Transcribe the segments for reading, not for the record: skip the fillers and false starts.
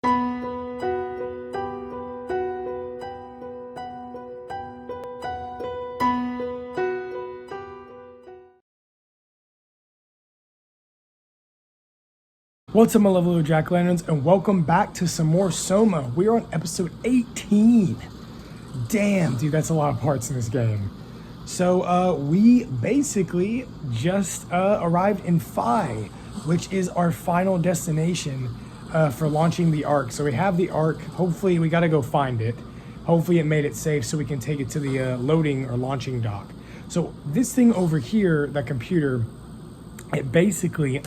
What's up, my lovely JackOLanterns, and welcome back to some more Soma. We are on episode 18. Damn, dude, that's a lot of parts in this game. So, we basically just arrived in Phi, which is our final destination for launching the Ark. So we have the Ark. Hopefully, we got to go find it. Hopefully, it made it safe so we can take it to the loading or launching dock. So this thing over here, that computer, it basically,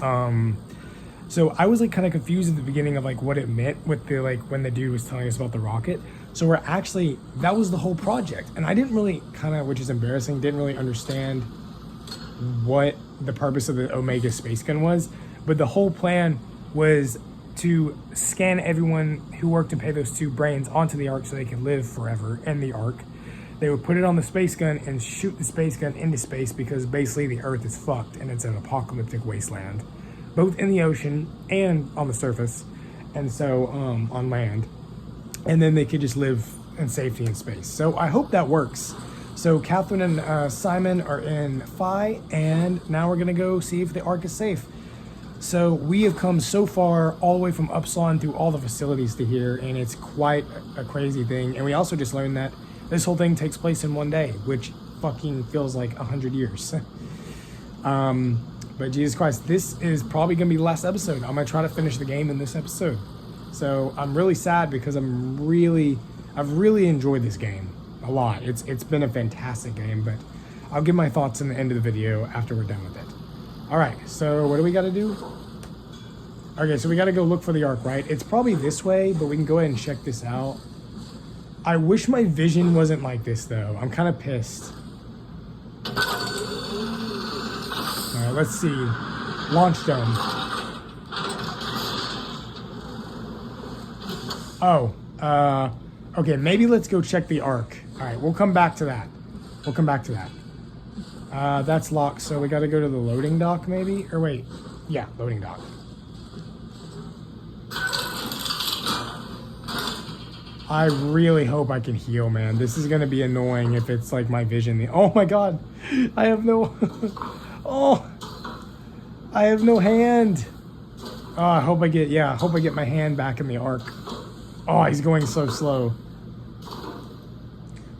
so I was like kind of confused at the beginning of like what it meant with the like when the dude was telling us about the rocket. So we're actually, that was the whole project. And I didn't really kind of, which is embarrassing, didn't really understand what the purpose of the Omega space gun was. But the whole plan was to scan everyone who worked to pay those two brains onto the Ark so they could live forever in the Ark. They would put it on the space gun and shoot the space gun into space because basically the Earth is fucked and it's an apocalyptic wasteland, both in the ocean and on the surface, and so on land. And then they could just live in safety in space. So I hope that works. So Catherine and Simon are in Phi, and now we're gonna go see if the Ark is safe. So we have come so far, all the way from Uplison through all the facilities to here, and it's quite a crazy thing. And we also just learned that this whole thing takes place in one day, which fucking feels like 100 years. But Jesus Christ, this is probably gonna be the last episode. I'm gonna try to finish the game in this episode. So I'm really sad because I've really enjoyed this game a lot. It's been a fantastic game, but I'll give my thoughts in the end of the video after we're done with it. All right, so what do we gotta do? Okay, so we gotta go look for the Ark, right? It's probably this way, but we can go ahead and check this out. I wish my vision wasn't like this though. I'm kind of pissed. All right, let's see. Launch dome. Oh, okay, maybe let's go check the Ark. All right, we'll come back to that. That's locked, so we got to go to the loading dock maybe? Or wait, yeah, loading dock. I really hope I can heal, man. This is going to be annoying if it's like my vision. Oh my God, I have no... Oh, I have no hand. Oh, I hope I get my hand back in the Ark. Oh, he's going so slow.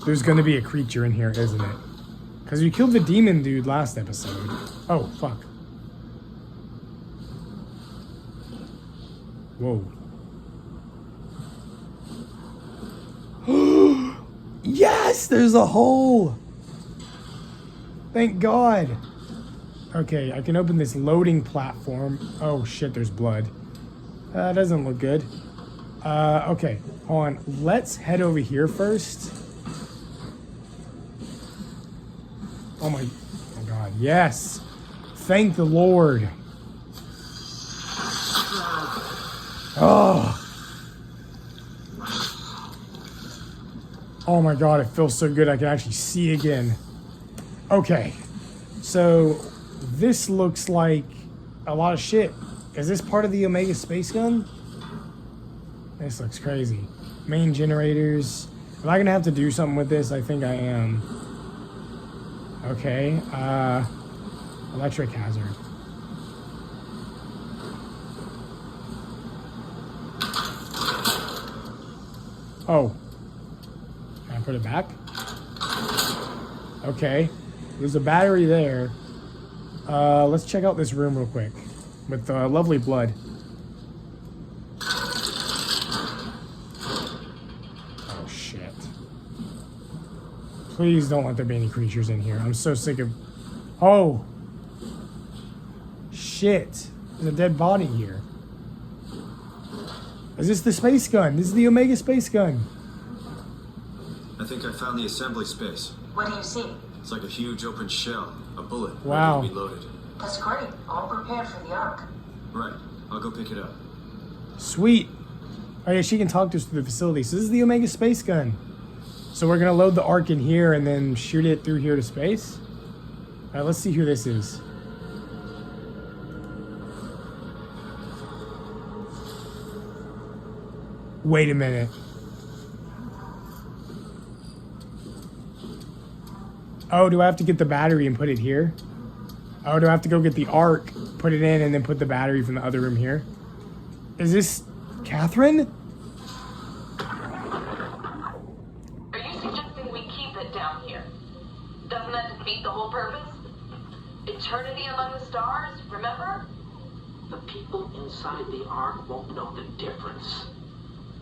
There's gonna be a creature in here, isn't it? Because we killed the demon dude last episode. Oh, fuck. Whoa. Yes, there's a hole. Thank God. Okay, I can open this loading platform. Oh shit, there's blood. That doesn't look good. Okay, hold on. Let's head over here first. Oh my God, yes. Thank the Lord. Oh. Oh my God, it feels so good. I can actually see again. Okay, so this looks like a lot of shit. Is this part of the Omega space gun? This looks crazy. Main generators. Am I gonna have to do something with this? I think I am. Okay, electric hazard. Oh. Can I put it back? Okay. There's a battery there. Let's check out this room real quick with lovely blood. Oh shit. Please don't let there be any creatures in here. I'm so sick of... Oh! Shit. There's a dead body here. Is this the space gun? This is the Omega space gun. I think I found the assembly space. What do you see? It's like a huge open shell, a bullet, wow, ready to be loaded. That's great. All prepared for the Ark. Right. I'll go pick it up. Sweet. Oh yeah, she can talk to us through the facility. So this is the Omega space gun. So we're gonna load the Ark in here and then shoot it through here to space. All right, let's see who this is. Wait a minute. Oh, do I have to get the battery and put it here? Oh, do I have to go get the arc, put it in, and then put the battery from the other room here? Is this Catherine? Are you suggesting we keep it down here? Doesn't that defeat the whole purpose? Eternity among the stars, remember? The people inside the Ark won't know the difference.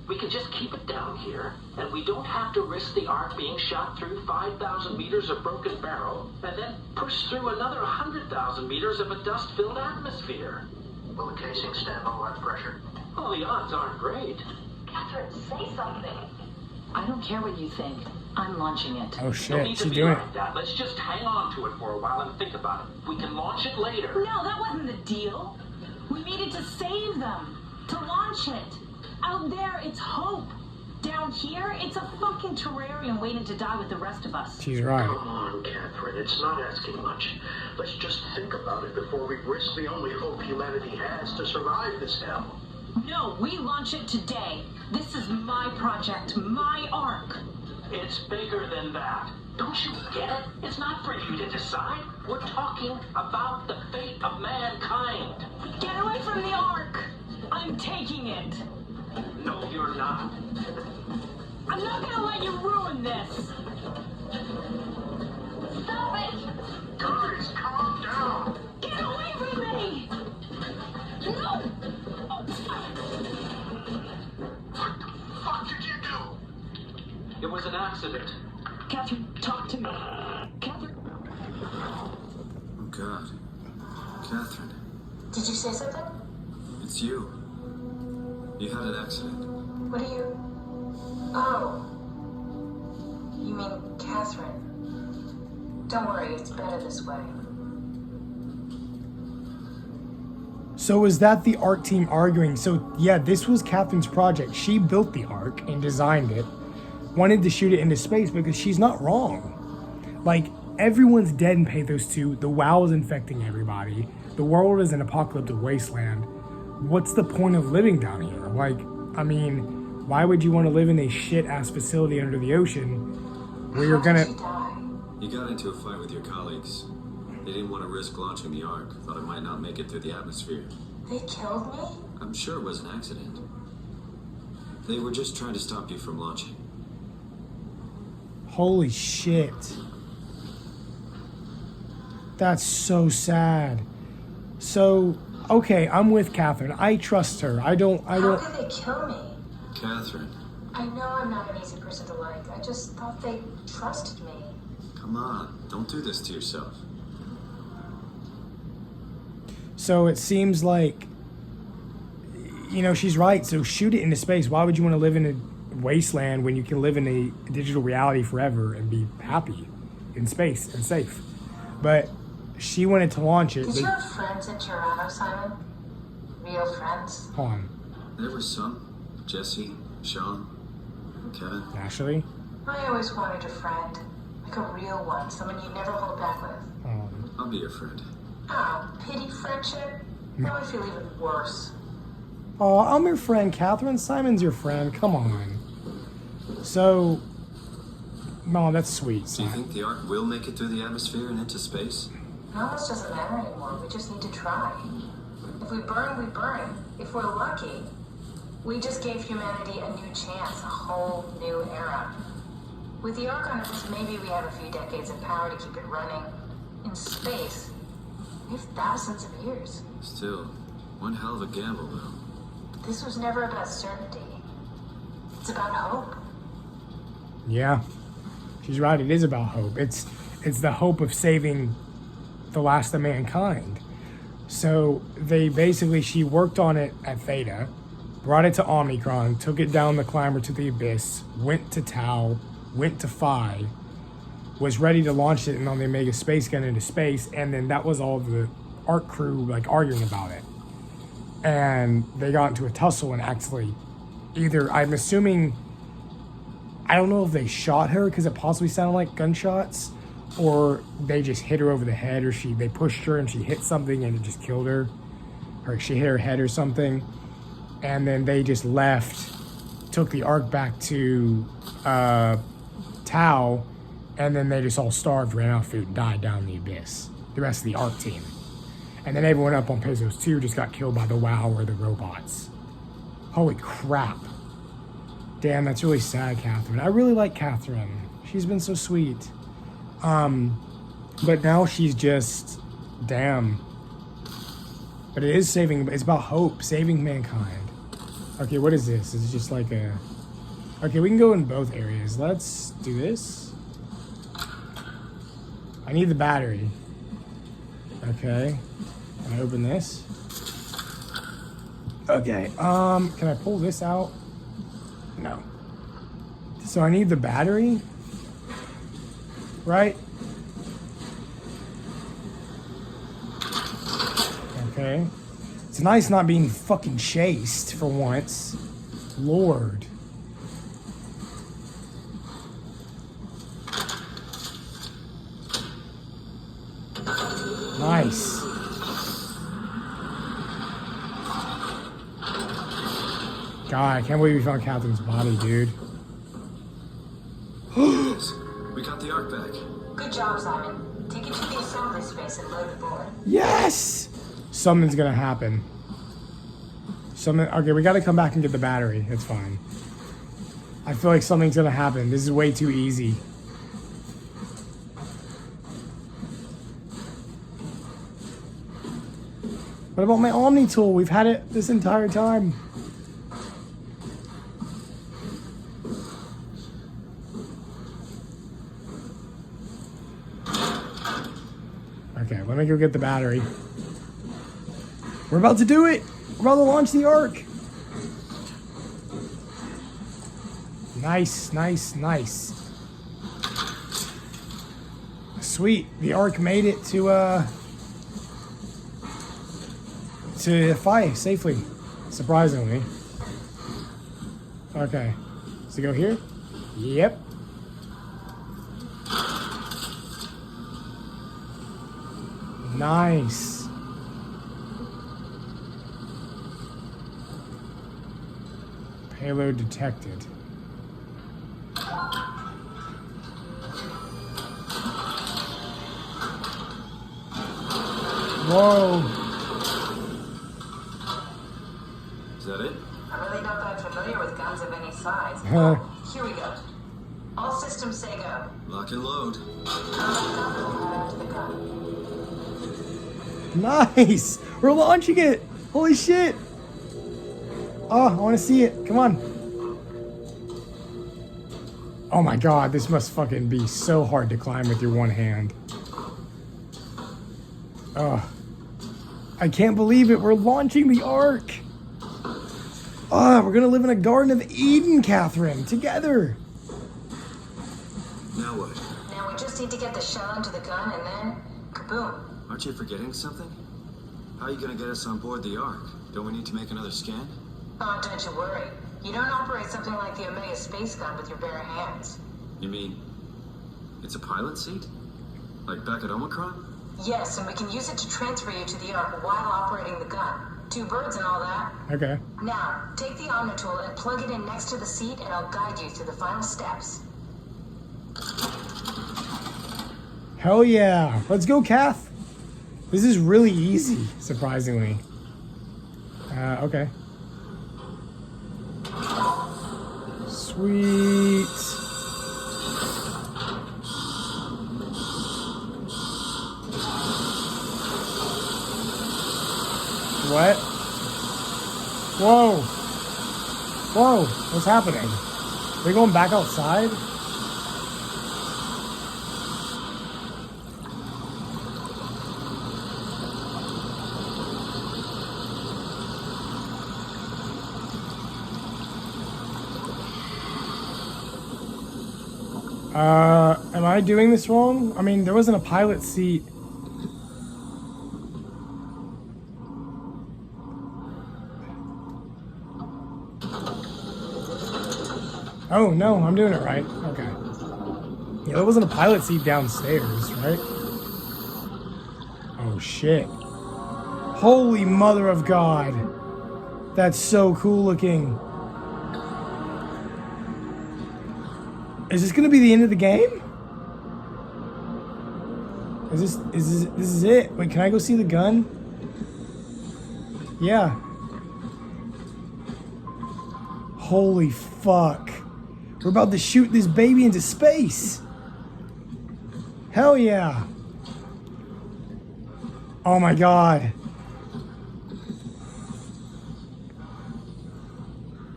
We can just keep it down here, and we don't have to risk the Ark being shot through 5,000 meters of broken barrel, and then push through another 100,000 meters of a dust-filled atmosphere. Will the casing stand all that pressure? Well, the odds aren't great. Catherine, say something. I don't care what you think. I'm launching it. Oh No shit, need to she's be doing it. like that. Let's just hang on to it for a while and think about it. We can launch it later. No, that wasn't the deal. We needed to save them. To launch it. Out there, it's hope. Down here, it's a fucking terrarium waiting to die with the rest of us. She's right. Come on, Catherine. It's not asking much. Let's just think about it before we risk the only hope humanity has to survive this hell. No, we launch it today. This is my project, my Ark. It's bigger than that. Don't you get it? It's not for you to decide. We're talking about the fate of mankind. Get away from the Ark. I'm taking it. No, you're not. I'm not gonna let you ruin this. Stop it! Guys, calm down. Get away from me. No. What the fuck did you do? It was an accident. Catherine, talk to me. Catherine. Oh, God. Catherine, Did you say something? it's you. You had an accident. What are you... Oh. You mean Catherine. Don't worry, it's better this way. So is that the Ark team arguing? So yeah, this was Catherine's project. She built the Ark and designed it. Wanted to shoot it into space because she's not wrong. Like, everyone's dead in Pathos 2. The WoW is infecting everybody. The world is an apocalyptic wasteland. What's the point of living down here? Like, I mean, why would you want to live in a shit-ass facility under the ocean where you're How gonna... did she die? You got into a fight with your colleagues. They didn't want to risk launching the Ark. Thought it might not make it through the atmosphere. They killed me? I'm sure it was an accident. They were just trying to stop you from launching. Holy shit. That's so sad. So, okay, I'm with Catherine. I trust her. I don't... How could they kill me? Catherine, I know I'm not an easy person to like. I just thought they trusted me. come on. Don't do this to yourself. So it seems like, you know, she's right. So shoot it into space. Why would you want to live in a wasteland when you can live in a digital reality forever and be happy in space and safe? But she wanted to launch it. Did you have friends in Toronto, Simon? Real friends? Hold on. There was some. Jesse, Sean, Kevin. Ashley? I always wanted a friend. Like a real one, someone you'd never hold back with. I'll be your friend. Oh, pity friendship? That would feel even worse. Oh, I'm your friend, Catherine. Simon's your friend. Come on. So, no, that's sweet. Do you think the Ark will make it through the atmosphere and into space? It almost doesn't matter anymore. We just need to try. If we burn, we burn. If we're lucky, we just gave humanity a new chance, a whole new era. With the Ark on Earth, maybe we have a few decades of power to keep it running. In space, we have thousands of years. Still, one hell of a gamble, though. This was never about certainty. It's about hope. Yeah, she's right. It is about hope. It's the hope of saving the last of mankind. So she worked on it at Theta, brought it to Omicron, took it down the climber to the abyss, went to Tau, went to Phi, was ready to launch it on the Omega space gun into space, and then that was all the Ark crew like arguing about it. And they got into a tussle and actually either, I'm assuming, I don't know if they shot her because it possibly sounded like gunshots, or they just hit her over the head, or they pushed her and she hit something and it just killed her, or she hit her head or something, and then they just left took the Ark back to Tau, and then they just all starved, ran out of food, and died down in the abyss. The rest of the Ark team. And then everyone up on Pezos 2 just got killed by the WoW or the robots. Holy crap. Damn, that's really sad, Catherine. I really like Catherine. She's been so sweet. But now she's just... Damn. But it is saving... It's about hope. Saving mankind. Okay, what is this? It's just like a... Okay, we can go in both areas. Let's do this. I need the battery. Okay. Can I open this? Okay, can I pull this out? No. So I need the battery, right? Okay. It's nice not being fucking chased for once. Lord. Nice. God, I can't believe we found Catherine's body, dude. We got the Ark back. Good job, Simon. Take it to the assembly space and load the board. Yes! Something's gonna happen. Okay, we gotta come back and get the battery. It's fine. I feel like something's gonna happen. This is way too easy. What about my Omni tool? We've had it this entire time. Okay, let me go get the battery. We're about to do it! We're about to launch the Ark! Nice, nice, nice. Sweet, the Ark made it to Phi safely, surprisingly. Okay, so go here? Yep. Nice. Payload detected. Whoa. Is that it? I'm really not that familiar with guns of any size. Here we go. All systems say go. Lock and load. Nice! We're launching it! Holy shit! Oh, I want to see it. Come on. Oh my god, this must fucking be so hard to climb with your one hand. Oh. I can't believe it. We're launching the Ark. Oh, we're gonna live in a Garden of Eden, Catherine, together. Now what? Now we just need to get the shell into the gun and then kaboom. Aren't you forgetting something? How are you gonna get us on board the Ark? Don't we need to make another scan? Oh, don't you worry. You don't operate something like the Omega space gun with your bare hands. You mean it's a pilot seat? Like back at Omicron? Yes, and we can use it to transfer you to the Ark while operating the gun. 2 birds and all that. Okay. Now, take the Omni tool and plug it in next to the seat and I'll guide you through the final steps. Hell yeah. Let's go, Kath. This is really easy, surprisingly. Okay. Sweet. What? Whoa. Whoa. What's happening? Are we going back outside? Am I doing this wrong? I mean, there wasn't a pilot seat. Oh, no, I'm doing it right. Okay. Yeah, there wasn't a pilot seat downstairs, right? Oh, shit. Holy mother of God. That's so cool looking. Is this gonna be the end of the game? Is this it? Wait, can I go see the gun? Yeah. Holy fuck. We're about to shoot this baby into space. Hell yeah. Oh my god.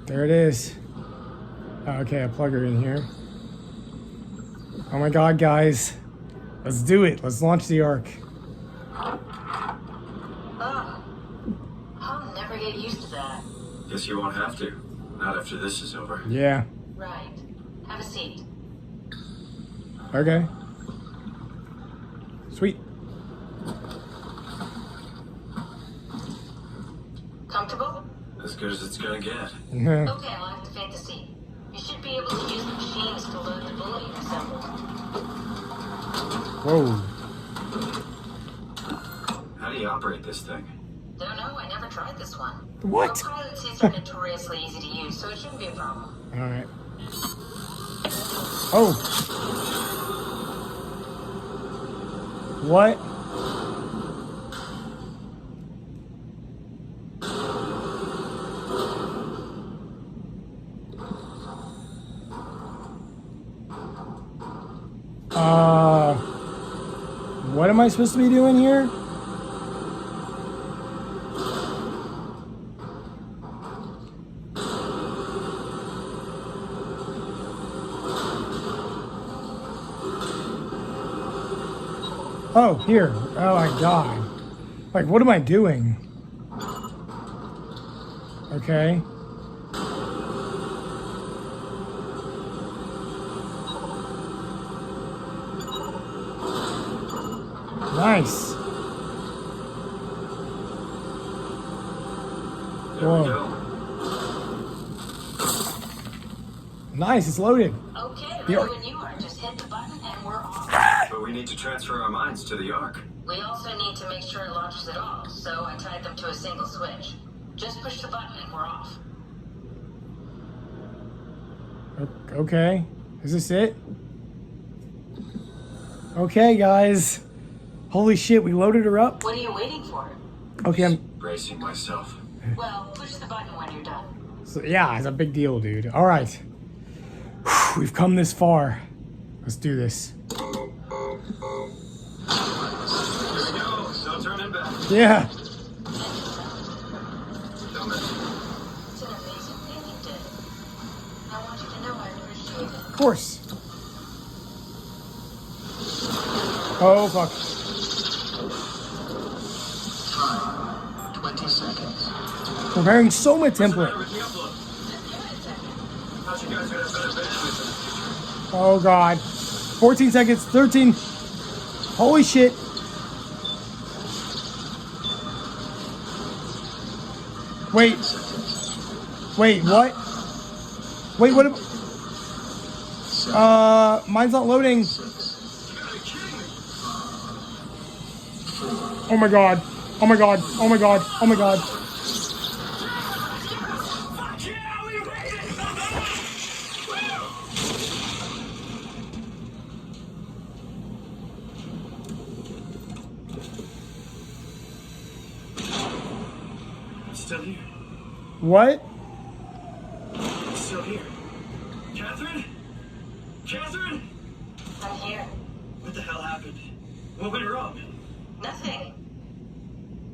There it is. Okay, I plug her in here. Oh my god, guys. Let's do it. Let's launch the Ark. Oh, I'll never get used to that. Guess you won't have to. Not after this is over. Yeah. Right. Have a seat. Okay. Sweet. Comfortable? As good as it's gonna get. Yeah. Okay, I'll activate the seat. You should be able to use the machines to load the bullet you've assembled. Whoa. How do you operate this thing? Don't know, I never tried this one. What? Our pilot seats are notoriously easy to use, so it shouldn't be a problem. Alright. Oh. What? What am I supposed to be doing here? Oh, here. Oh my god. Like, what am I doing? Okay. Nice. There Whoa. we go. Nice, it's loaded. Okay, The ready Ark. when you are. Just hit the button and we're off. But we need to transfer our minds to the Ark. We also need to make sure it launches at all, so I tied them to a single switch. Just push the button and we're off. Okay. Is this it? Okay, guys. Holy shit, we loaded her up. What are you waiting for? Okay, I'm... Bracing myself. Well, push the button when you're done. So, yeah, it's a big deal, dude. All right. Whew, we've come this far. Let's do this. Here we go. No turning back. Yeah. Don't miss. It's an amazing thing you did. I want you to know I appreciate it. Of course. Oh, fuck. 20 seconds. Preparing Soma template. How'd you guys get a better bandwidth? Oh, God. 14 seconds. 13. Holy shit. Wait. Wait, what? Wait, what? Mine's not loading. Oh my god. Oh my god. Oh my god. Oh my god. Still here. What? Still here. Catherine? Catherine? I'm here. What the hell happened? What went wrong? Nothing.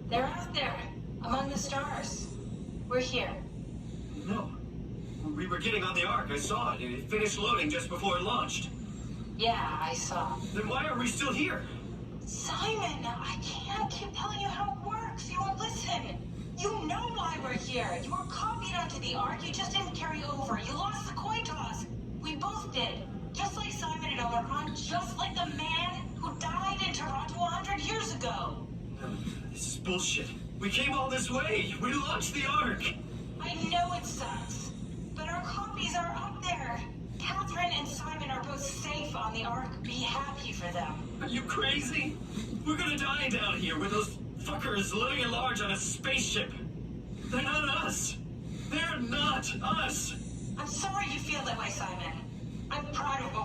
They're out there, among the stars. We're here. No. We were getting on the Ark. I saw it. It finished loading just before it launched. Yeah, I saw. Then why are we still here? Simon, I can't keep telling you how it works. You won't listen. You know why we're here. You were copied onto the Ark. You just didn't carry over. You lost the coin toss. We both did. Just like Simon and Omicron. Just like the man who died in Toronto 100 years ago. This is bullshit. We came all this way. We launched the Ark. I know it sucks. But our copies are up there. Catherine and Simon are both safe on the Ark. Be happy for them. Are you crazy? We're gonna die down here with those fuckers living at large on a spaceship. They're not us. They're not us. I'm sorry you feel that way, Simon. I'm proud of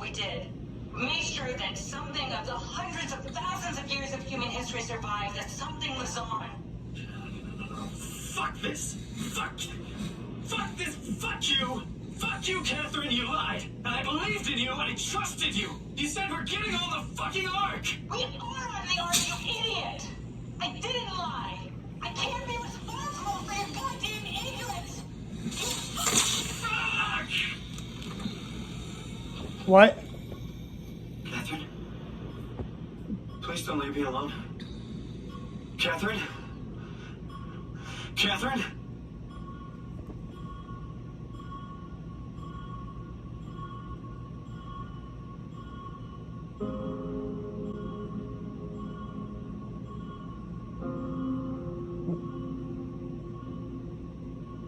sure that something of the hundreds of thousands of years of human history survived, that something lives on. Fuck this! Fuck this! Fuck you! Fuck you, Catherine, you lied! And I believed in you, and I trusted you! You said we're getting on the fucking Ark! We are on the Ark, you idiot! I didn't lie! I can't be responsible for your goddamn ignorance! Fuck! What? Catherine? Please don't leave me alone. Catherine? Catherine?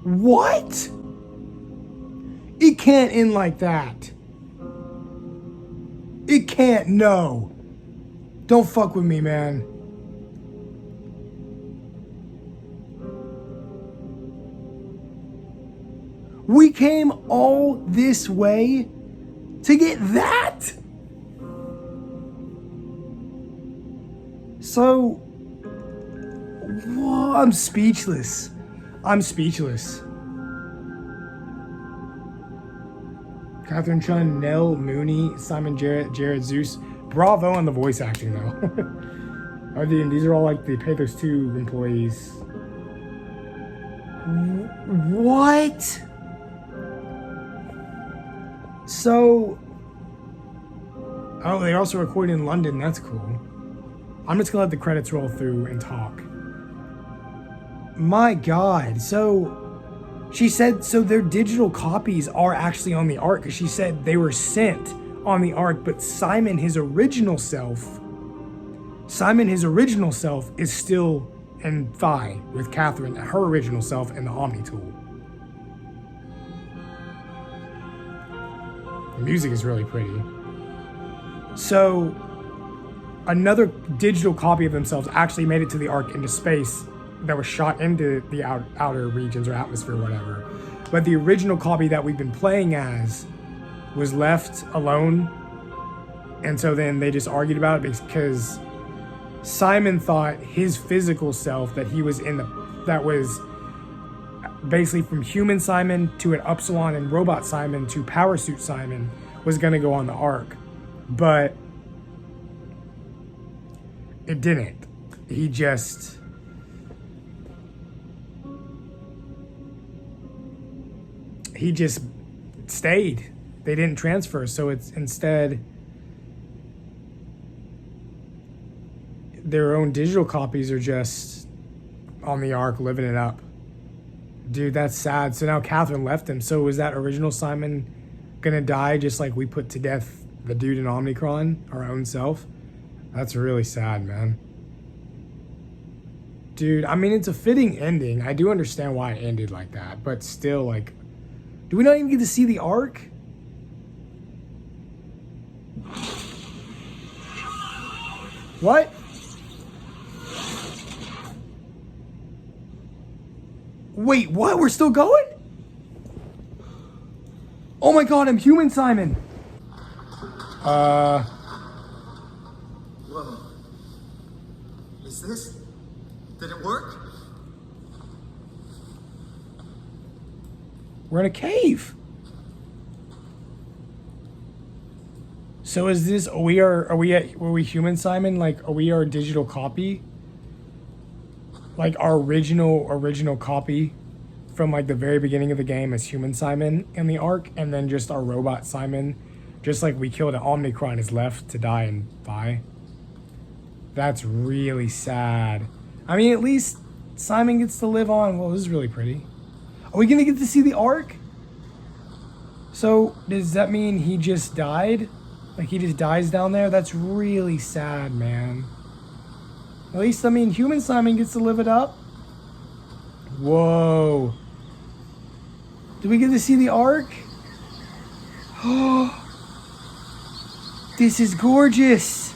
What? It can't end like that. It can't, no. Don't fuck with me, man. We came all this way to get that? So, whoa, I'm speechless. I'm speechless. Catherine Chun, Nell Mooney, Simon Jarrett, Jared Zeus. Bravo on the voice acting, though. These are all like the Pathos 2 employees. What? So, oh, they're also recording in London. That's cool. I'm just gonna let the credits roll through and talk. My God. So, she said, so their digital copies are actually on the Ark, because she said they were sent on the Ark, but Simon, his original self, is still in Phi with Catherine, her original self, and the Omni tool. The music is really pretty. So, another digital copy of themselves actually made it to the Ark into space that was shot into the outer regions or atmosphere, whatever. But the original copy that we've been playing as was left alone. And so then they just argued about it because Simon thought his physical self that he was in that was basically from human Simon to an Upsilon and robot Simon to power suit Simon was going to go on the Ark. But it didn't. He just stayed. They didn't transfer. So it's instead their own digital copies are just on the Ark living it up. Dude, that's sad. So now Catherine left him. So was that original Simon gonna die just like we put to death the dude in Omnicron, our own self? That's really sad, man. Dude, I mean, it's a fitting ending. I do understand why it ended like that, but still, like, do we not even get to see the Ark? What? Wait, what? We're still going? Oh my God, I'm human Simon. Whoa. Is this? Did it work? We're in a cave. So is this, were we human Simon? Like, are we our digital copy? Like our original copy from like the very beginning of the game as human Simon in the Ark, and then just our robot Simon, just like we killed an Omnicron, is left to die and die. That's really sad. I mean, at least Simon gets to live on. Well, this is really pretty. Are we gonna get to see the Ark? So does that mean he just died? Like he just dies down there? That's really sad, man. At least, I mean, human Simon gets to live it up. Whoa. Do we get to see the Ark? Oh, this is gorgeous.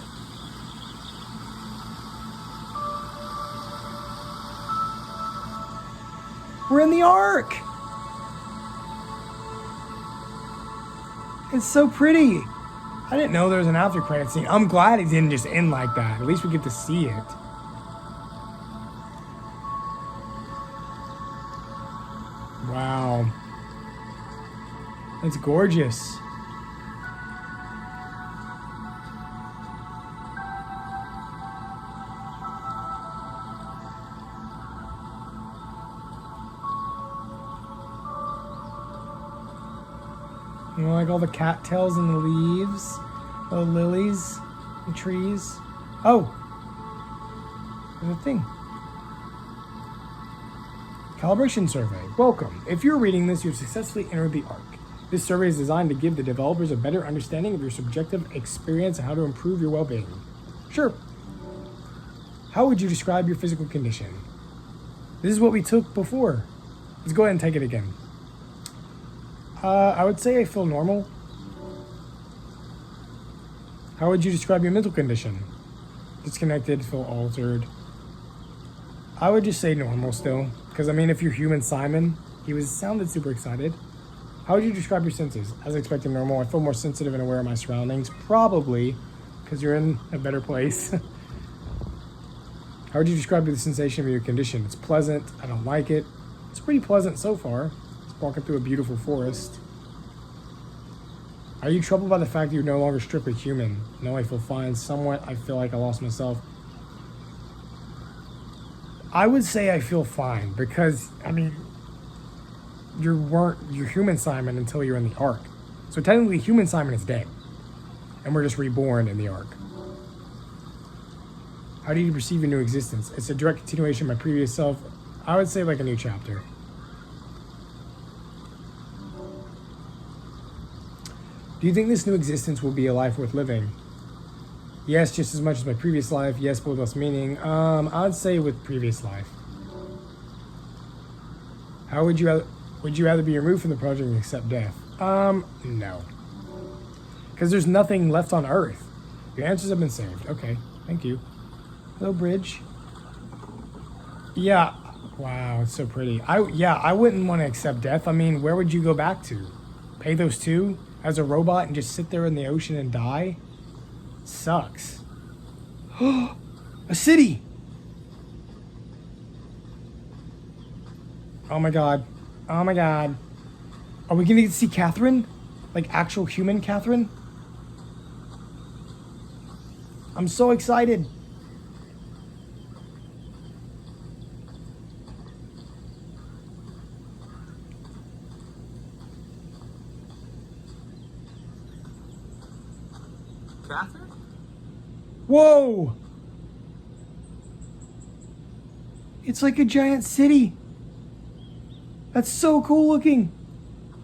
We're in the Ark. It's so pretty. I didn't know there was an after credit scene. I'm glad it didn't just end like that. At least we get to see it. Wow. That's gorgeous. You know, like all the cattails and the leaves, the lilies, the trees. Oh, there's a thing. Calibration Survey. Welcome. If you're reading this, you've successfully entered the ARC. This survey is designed to give the developers a better understanding of your subjective experience and how to improve your well-being. Sure. How would you describe your physical condition? This is what we took before. Let's go ahead and take it again. I would say I feel normal. How would you describe your mental condition? Disconnected, feel altered. I would just say normal still. Because, I mean, if you're human Simon, he sounded super excited. How would you describe your senses? As expected, normal. I feel more sensitive and aware of my surroundings. Probably, because you're in a better place. How would you describe the sensation of your condition? It's pleasant. I don't like it. It's pretty pleasant so far. Walking through a beautiful forest. Are you troubled by the fact that you're no longer strictly human? No, I feel fine. Somewhat, I feel like I lost myself. I would say I feel fine because, I mean, you're human Simon until you're in the ARC. So technically, human Simon is dead. And we're just reborn in the ARC. How do you perceive your new existence? It's a direct continuation of my previous self. I would say like a new chapter. Do you think this new existence will be a life worth living? Yes, just as much as my previous life. Yes, but with less meaning. I'd say with previous life. How would you rather be removed from the project and accept death? No. Because there's nothing left on Earth. Your answers have been saved. Okay, thank you. Hello, bridge. Yeah. Wow, it's so pretty. I wouldn't want to accept death. I mean, where would you go back to? Pay those two as a robot and just sit there in the ocean and die? Sucks. A city! Oh my god. Oh my god. Are we gonna get to see Catherine? Like actual human Catherine? I'm so excited. Catherine? Whoa! It's like a giant city. That's so cool looking.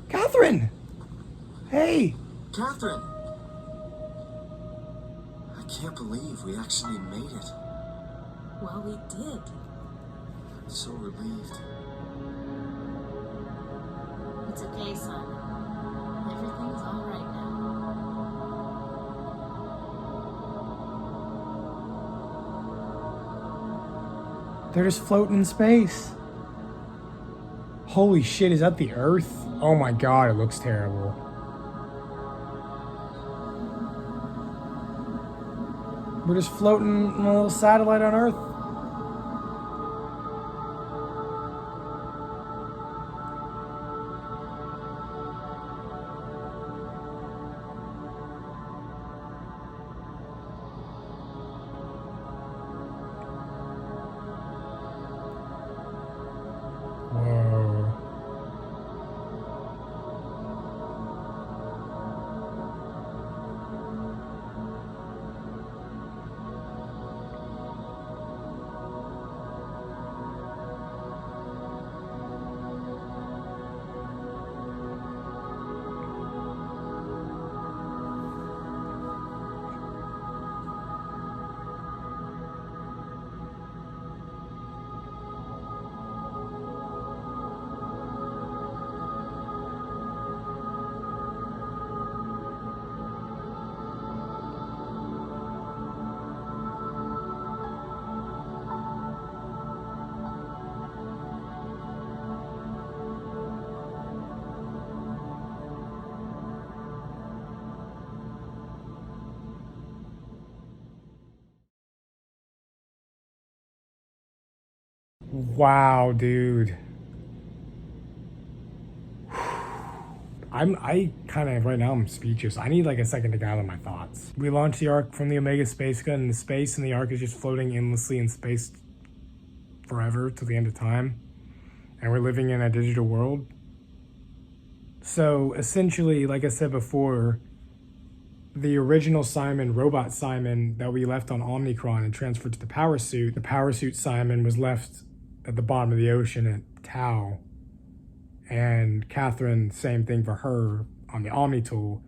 Catherine! Hey! Catherine! I can't believe we actually made it. Well, we did. I'm so relieved. It's okay, son. Everything's all right now. They're just floating in space. Holy shit, is that the Earth? Oh my god, it looks terrible. We're just floating on a little satellite on Earth. Whoa. Wow, dude. I kind of, right now I'm speechless. I need like a second to gather my thoughts. We launched the Ark from the Omega space gun into space, and the Ark is just floating endlessly in space forever to the end of time. And we're living in a digital world. So essentially, like I said before, the original Simon, Robot Simon, that we left on Omnicron and transferred to the power suit Simon was left at the bottom of the ocean at Tau. And Catherine, same thing for her on the Omni tool,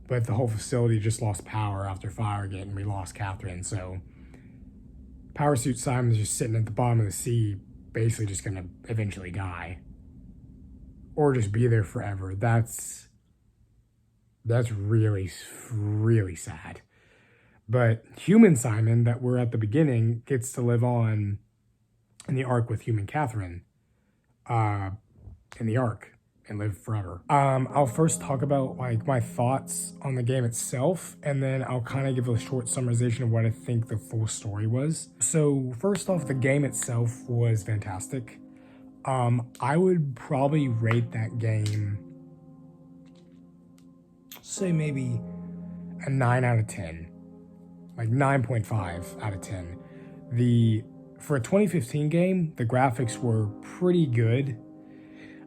but the whole facility just lost power after Firegate, and we lost Catherine. So power suit Simon's just sitting at the bottom of the sea, basically just gonna eventually die. Or just be there forever. That's really, really sad. But human Simon, that we're at the beginning, gets to live on in the Ark with human Catherine. In the Ark and live forever. I'll first talk about like my thoughts on the game itself, and then I'll kind of give a short summarization of what I think the full story was. So first off, the game itself was fantastic. I would probably rate that game, say maybe a 9 out of 10, like 9.5 out of 10. For a 2015 game, the graphics were pretty good.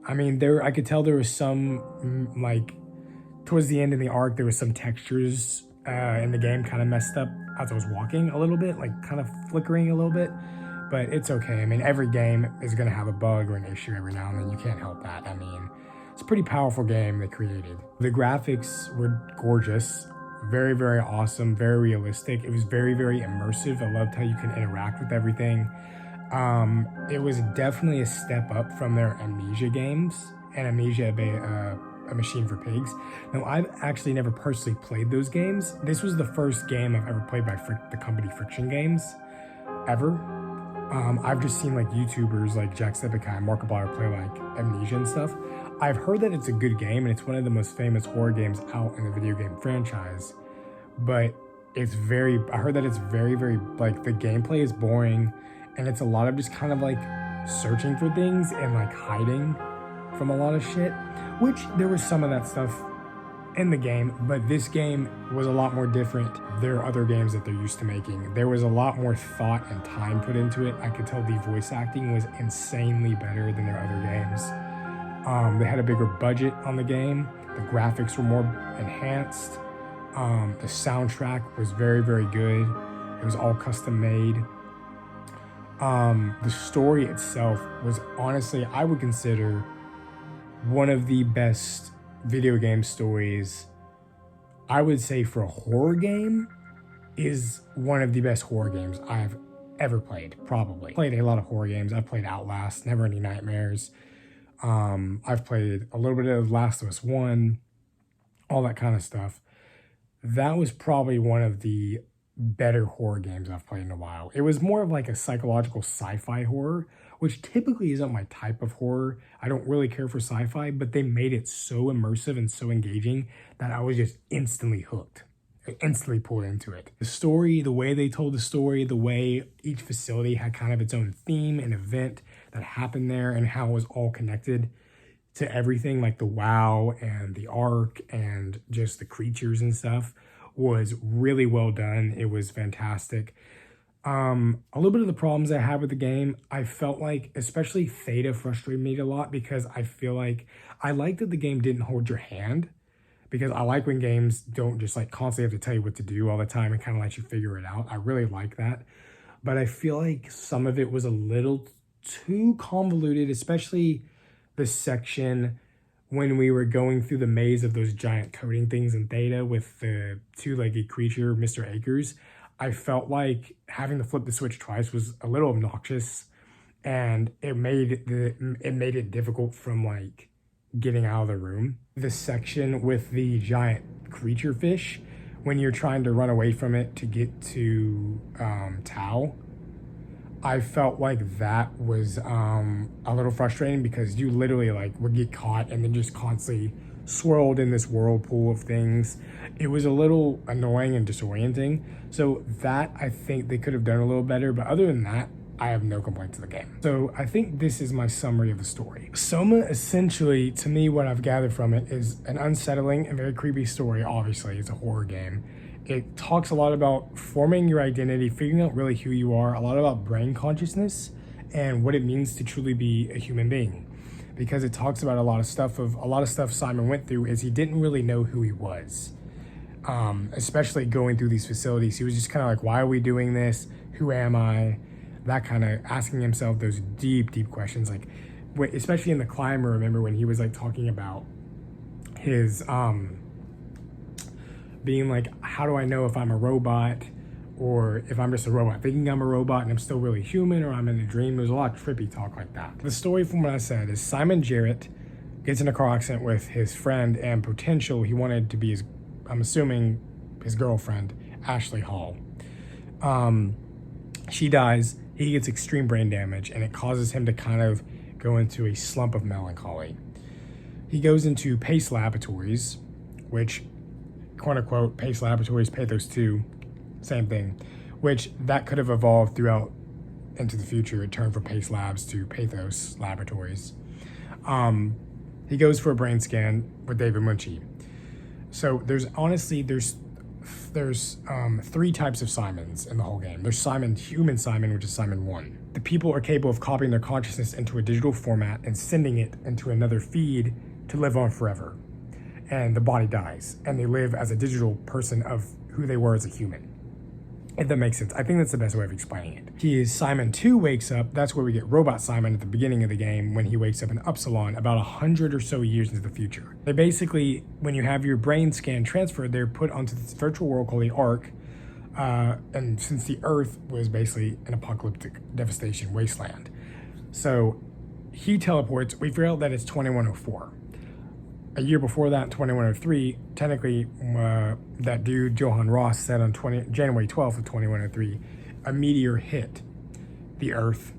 I mean, I could tell there was some, like, towards the end in the Ark, there was some textures in the game kind of messed up as I was walking a little bit, like kind of flickering a little bit, but it's okay. I mean, every game is going to have a bug or an issue every now and then. You can't help that. I mean, it's a pretty powerful game they created. The graphics were gorgeous, very, very awesome, very realistic. It was very, very immersive. I loved how you can interact with everything. It was definitely a step up from their Amnesia games, and Amnesia, a Machine for Pigs. Now, I've actually never personally played those games. This was the first game I've ever played by the company Friction Games, ever. I've just seen like YouTubers like Jacksepticeye and Markiplier play like Amnesia and stuff. I've heard that it's a good game, and it's one of the most famous horror games out in the video game franchise, but I heard that it's very, very, like, the gameplay is boring, and it's a lot of just kind of like searching for things and like hiding from a lot of shit, which there was some of that stuff in the game, but this game was a lot more different. There are other games that they're used to making. There was a lot more thought and time put into it. I could tell the voice acting was insanely better than their other games. They had a bigger budget on the game. The graphics were more enhanced. The soundtrack was very, very good. It was all custom made. The story itself was honestly, I would consider one of the best video game stories. I would say for a horror game is one of the best horror games I've ever played, probably. Played a lot of horror games. I've played Outlast, Never Ending Nightmares. I've played a little bit of Last of Us 1, all that kind of stuff. That was probably one of the better horror games I've played in a while. It was more of like a psychological sci-fi horror, which typically isn't my type of horror. I don't really care for sci-fi, but they made it so immersive and so engaging that I was just instantly hooked. I instantly pulled into it. The story, the way they told the story, the way each facility had kind of its own theme and event that happened there, and how it was all connected to everything, like the WoW and the Ark and just the creatures and stuff, was really well done. It was fantastic. A little bit of the problems I had with the game, I felt like, especially Theta frustrated me a lot, because I feel like I liked that the game didn't hold your hand, because I like when games don't just like constantly have to tell you what to do all the time and kind of let you figure it out. I really like that. But I feel like some of it was a little too convoluted, especially the section when we were going through the maze of those giant coding things in Theta with the two-legged creature, Mr. Akers. I felt like having to flip the switch twice was a little obnoxious, and it made it difficult from like getting out of the room. The section with the giant creature fish, when you're trying to run away from it to get to Tau, I felt like that was a little frustrating, because you literally like would get caught and then just constantly swirled in this whirlpool of things. It was a little annoying and disorienting. So that, I think they could have done a little better. But other than that, I have no complaints with the game. So I think this is my summary of the story. Soma, essentially, to me, what I've gathered from it is an unsettling and very creepy story. Obviously, it's a horror game. It talks a lot about forming your identity, figuring out really who you are, a lot about brain consciousness and what it means to truly be a human being. Because it talks about a lot of stuff Simon went through is he didn't really know who he was. Especially going through these facilities. He was just kind of like, why are we doing this? Who am I? That kind of asking himself those deep, deep questions. Like, especially in the climber, remember when he was like talking about his, being like, how do I know if I'm a robot or if I'm just a robot thinking I'm a robot and I'm still really human, or I'm in a dream? There's a lot of trippy talk like that. The story, from what I said, is Simon Jarrett gets in a car accident with his friend and potential, he wanted to be his, I'm assuming, his girlfriend, Ashley Hall. She dies, he gets extreme brain damage, and it causes him to kind of go into a slump of melancholy. He goes into Pace Laboratories, which, quote unquote, Pace Laboratories, Pathos 2, same thing, which that could have evolved throughout into the future. It turned from Pace Labs to Pathos Laboratories. He goes for a brain scan with David Munchie. So there's three types of Simons in the whole game. There's human Simon, which is Simon 1. The people are capable of copying their consciousness into a digital format and sending it into another feed to live on forever. And the body dies, and they live as a digital person of who they were as a human. If that makes sense. I think that's the best way of explaining it. Simon 2 wakes up. That's where we get Robot Simon at the beginning of the game, when he wakes up in Upsilon about 100 or so years into the future. They basically, when you have your brain scan transferred, they're put onto this virtual world called the Ark. And since the Earth was basically an apocalyptic devastation wasteland. So he teleports. We figure out that it's 2104. A year before that, 2103, technically, that dude, Johan Ross, said on January 12th of 2103, a meteor hit the Earth,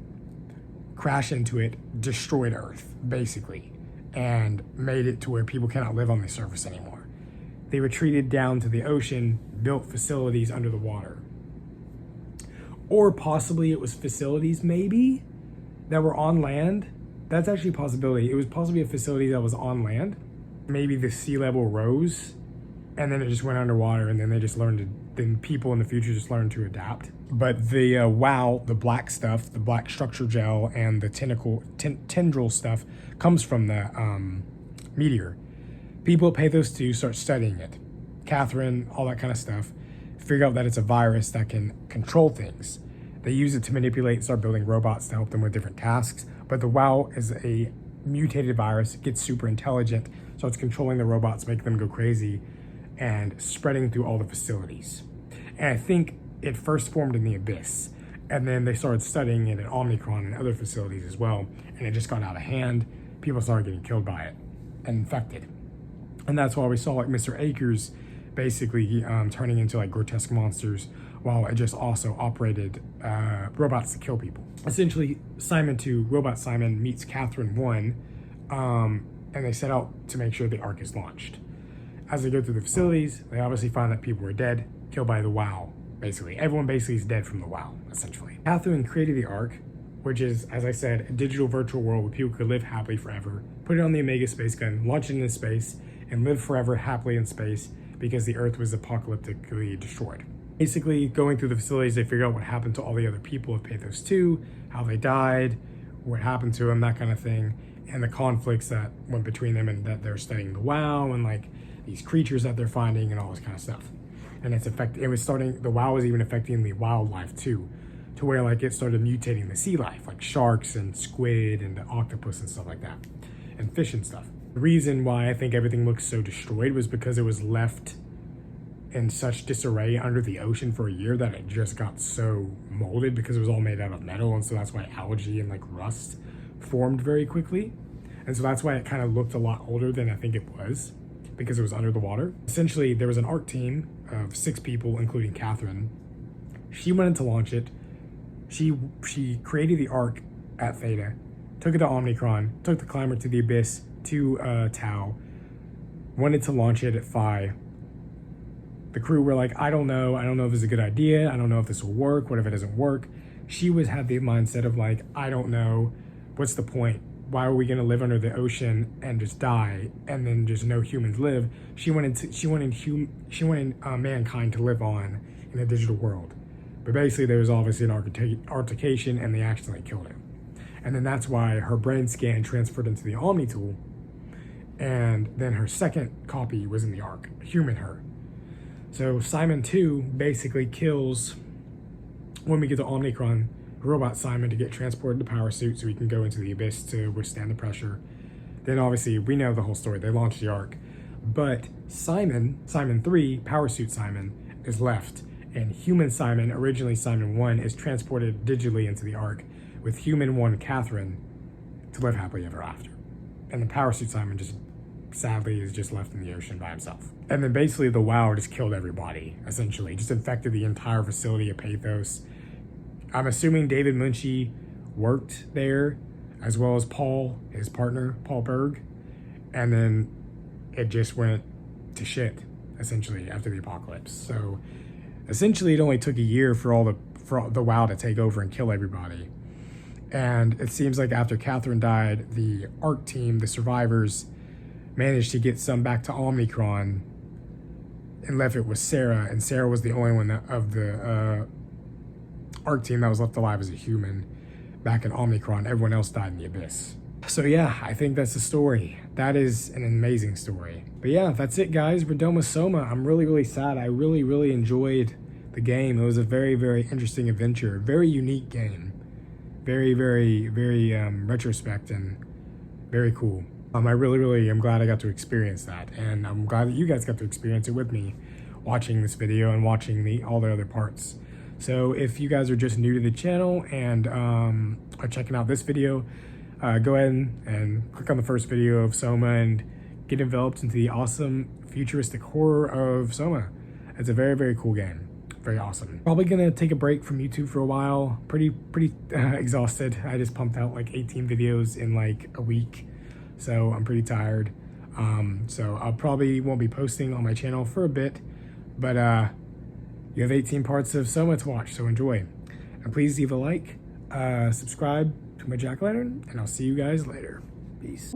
crashed into it, destroyed Earth, basically, and made it to where people cannot live on the surface anymore. They retreated down to the ocean, built facilities under the water. Or possibly it was facilities, maybe, that were on land. That's actually a possibility. It was possibly a facility that was on land. Maybe the sea level rose and then it just went underwater, and then they just then people in the future just learned to adapt. But the WoW, the black stuff, the black structure gel and the tendril stuff comes from the meteor. People at Pathos 2 start studying it. Catherine, all that kind of stuff, figure out that it's a virus that can control things. They use it to manipulate, start building robots to help them with different tasks. But the WoW is a mutated virus. It gets super intelligent, so it's controlling the robots, making them go crazy, and spreading through all the facilities. And I think it first formed in the Abyss, and then they started studying it at Omnicron and other facilities as well, and it just got out of hand. People started getting killed by it and infected. And that's why we saw like Mr. Akers basically turning into like grotesque monsters, while it just also operated robots to kill people. Essentially, Simon 2, Robot Simon, meets Catherine 1, and they set out to make sure the Ark is launched. As they go through the facilities, they obviously find that people were dead, killed by the WoW, basically. Everyone basically is dead from the WoW, essentially. Catherine created the Ark, which is, as I said, a digital virtual world where people could live happily forever, put it on the Omega space gun, launch it into space, and live forever happily in space because the Earth was apocalyptically destroyed. Basically, going through the facilities, they figure out what happened to all the other people of Pathos 2, how they died, what happened to them, that kind of thing, and the conflicts that went between them, and that they're studying the WoW and like these creatures that they're finding and all this kind of stuff. And the WoW was even affecting the wildlife too, to where like it started mutating the sea life, like sharks and squid and octopus and stuff like that, and fish and stuff. The reason why I think everything looks so destroyed was because it was left in such disarray under the ocean for a year that it just got so molded, because it was all made out of metal, and so that's why algae and like rust formed very quickly. And so that's why it kind of looked a lot older than I think it was, because it was under the water. Essentially, there was an Ark team of 6 people, including Catherine. She wanted to launch it. She created the Ark at Theta, took it to Omnicron, took the climber to the Abyss, to Tau, wanted to launch it at Phi. The crew were like, I don't know if this is a good idea. I don't know if this will work. What if it doesn't work? she would have the mindset of like, I don't know, what's the point? Why are we gonna live under the ocean and just die, and then just no humans live? She wanted mankind to live on in a digital world. But basically there was obviously an altercation and they accidentally killed him. And then that's why her brain scan transferred into the Omni tool, and then her second copy was in the Ark, human her. So Simon 2 basically kills, when we get to Omnicron, robot Simon to get transported to power suit so he can go into the abyss to withstand the pressure. Then obviously we know the whole story, they launched the Ark. But Simon 3, power suit Simon, is left. And human Simon, originally Simon 1, is transported digitally into the Ark with human 1 Catherine to live happily ever after. And the power suit Simon just sadly is just left in the ocean by himself. And then basically the WoW just killed everybody, essentially. Just infected the entire facility of Pathos. I'm assuming David Munshi worked there, as well as Paul, his partner, Paul Berg. And then it just went to shit, essentially, after the apocalypse. So essentially it only took a year for the WoW to take over and kill everybody. And it seems like after Catherine died, the Ark team, the survivors, managed to get some back to Omnicron and left it with Sarah. And Sarah was the only one of the Ark team that was left alive as a human back in Omnicron. Everyone else died in the abyss. So yeah, I think that's the story. That is an amazing story. But yeah, that's it, guys. We're done with Soma. I'm really, really sad. I really, really enjoyed the game. It was a very, very interesting adventure. Very unique game. Very, very, very retrospect and very cool. I really, really am glad I got to experience that. And I'm glad that you guys got to experience it with me, watching this video and watching all the other parts. So if you guys are just new to the channel and are checking out this video, go ahead and click on the first video of Soma and get enveloped into the awesome futuristic horror of Soma. It's a very, very cool game. Very awesome. Probably gonna take a break from YouTube for a while. Pretty exhausted. I just pumped out like 18 videos in like a week. So I'm pretty tired. So I probably won't be posting on my channel for a bit, but you have 18 parts of Soma to watch, so enjoy. And please leave a like, subscribe to my JackOLantern, and I'll see you guys later. Peace.